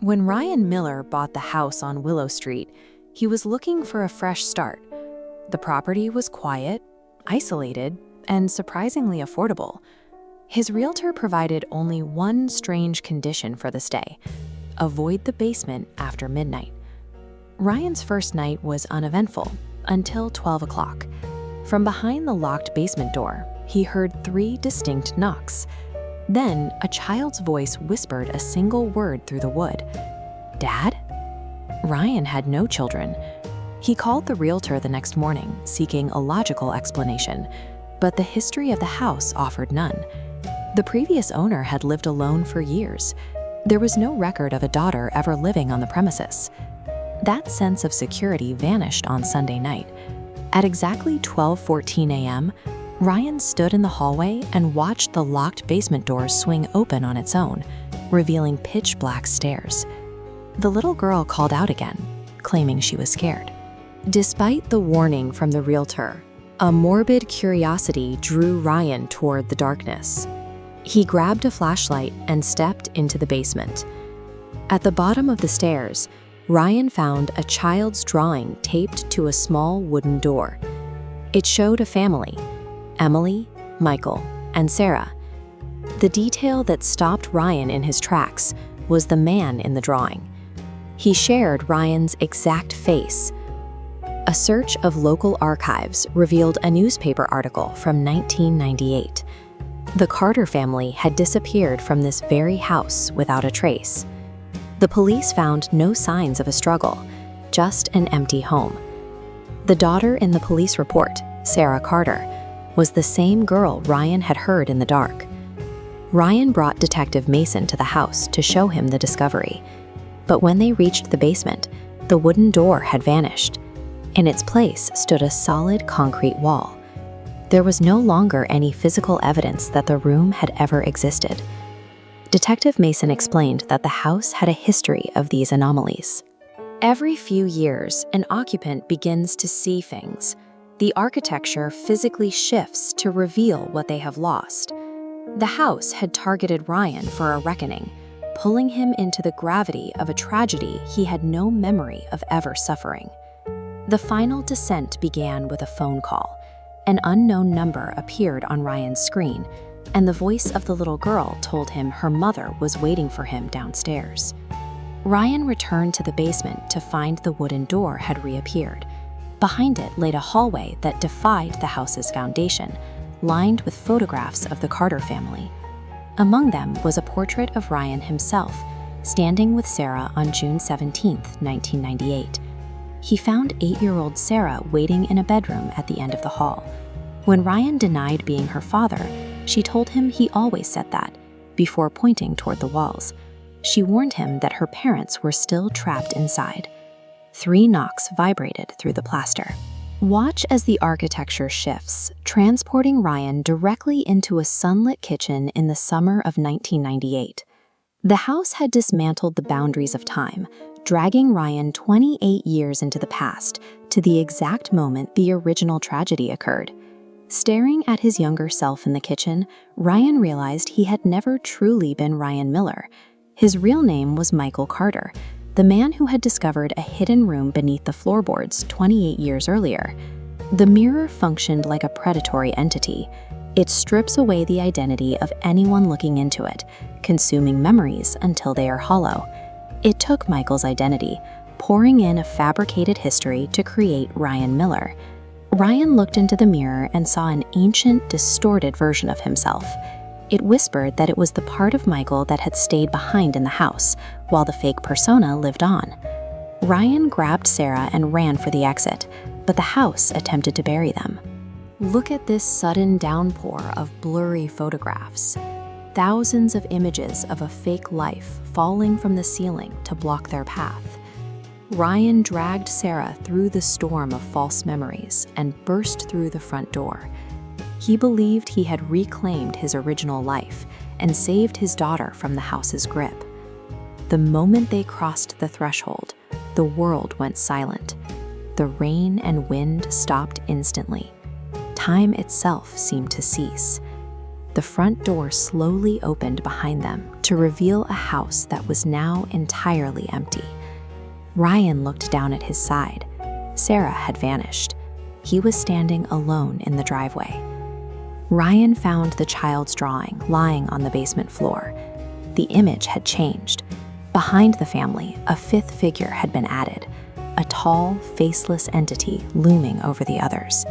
When Ryan Miller bought the house on Willow Street, he was looking for a fresh start. The property was quiet, isolated, and surprisingly affordable. His realtor provided only one strange condition for the stay: avoid the basement after midnight. Ryan's first night was uneventful until 12 o'clock. From behind the locked basement door, he heard 3 distinct knocks. Then, a child's voice whispered a single word through the wood. "Dad?" Ryan had no children. He called the realtor the next morning, seeking a logical explanation, but the history of the house offered none. The previous owner had lived alone for years. There was no record of a daughter ever living on the premises. That sense of security vanished on Sunday night. At exactly 12:14 a.m., Ryan stood in the hallway and watched the locked basement door swing open on its own, revealing pitch-black stairs. The little girl called out again, claiming she was scared. Despite the warning from the realtor, a morbid curiosity drew Ryan toward the darkness. He grabbed a flashlight and stepped into the basement. At the bottom of the stairs, Ryan found a child's drawing taped to a small wooden door. It showed a family: Emily, Michael, and Sarah. The detail that stopped Ryan in his tracks was the man in the drawing. He shared Ryan's exact face. A search of local archives revealed a newspaper article from 1998. The Carter family had disappeared from this very house without a trace. The police found no signs of a struggle, just an empty home. The daughter in the police report, Sarah Carter, was the same girl Ryan had heard in the dark. Ryan brought Detective Mason to the house to show him the discovery. But when they reached the basement, the wooden door had vanished. In its place stood a solid concrete wall. There was no longer any physical evidence that the room had ever existed. Detective Mason explained that the house had a history of these anomalies. Every few years, an occupant begins to see things. The architecture physically shifts to reveal what they have lost. The house had targeted Ryan for a reckoning, pulling him into the gravity of a tragedy he had no memory of ever suffering. The final descent began with a phone call. An unknown number appeared on Ryan's screen, and the voice of the little girl told him her mother was waiting for him downstairs. Ryan returned to the basement to find the wooden door had reappeared. Behind it laid a hallway that defied the house's foundation, lined with photographs of the Carter family. Among them was a portrait of Ryan himself, standing with Sarah on June 17, 1998. He found 8-year-old Sarah waiting in a bedroom at the end of the hall. When Ryan denied being her father, she told him he always said that, before pointing toward the walls. She warned him that her parents were still trapped inside. 3 knocks vibrated through the plaster. Watch as the architecture shifts, transporting Ryan directly into a sunlit kitchen in the summer of 1998. The house had dismantled the boundaries of time, dragging Ryan 28 years into the past, to the exact moment the original tragedy occurred. Staring at his younger self in the kitchen, Ryan realized he had never truly been Ryan Miller. His real name was Michael Carter, the man who had discovered a hidden room beneath the floorboards 28 years earlier. The mirror functioned like a predatory entity. It strips away the identity of anyone looking into it, consuming memories until they are hollow. It took Michael's identity, pouring in a fabricated history to create Ryan Miller. Ryan looked into the mirror and saw an ancient, distorted version of himself. It whispered that it was the part of Michael that had stayed behind in the house, while the fake persona lived on. Ryan grabbed Sarah and ran for the exit, but the house attempted to bury them. Look at this sudden downpour of blurry photographs. Thousands of images of a fake life falling from the ceiling to block their path. Ryan dragged Sarah through the storm of false memories and burst through the front door. He believed he had reclaimed his original life and saved his daughter from the house's grip. The moment they crossed the threshold, the world went silent. The rain and wind stopped instantly. Time itself seemed to cease. The front door slowly opened behind them, to reveal a house that was now entirely empty. Ryan looked down at his side. Sarah had vanished. He was standing alone in the driveway. Ryan found the child's drawing lying on the basement floor. The image had changed. Behind the family, a fifth figure had been added, a tall, faceless entity looming over the others.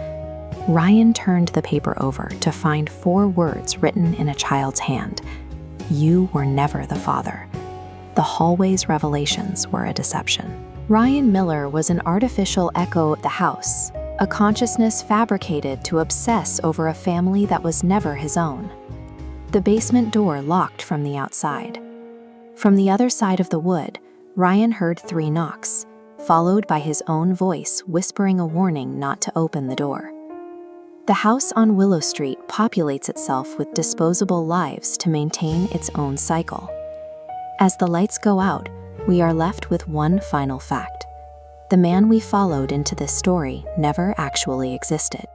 Ryan turned the paper over to find 4 words written in a child's hand. You were never the father. The hallway's revelations were a deception. Ryan Miller was an artificial echo of the house, a consciousness fabricated to obsess over a family that was never his own. The basement door locked from the outside. From the other side of the wood, Ryan heard 3 knocks, followed by his own voice whispering a warning not to open the door. The house on Willow Street populates itself with disposable lives to maintain its own cycle. As the lights go out, we are left with one final fact. The man we followed into this story never actually existed.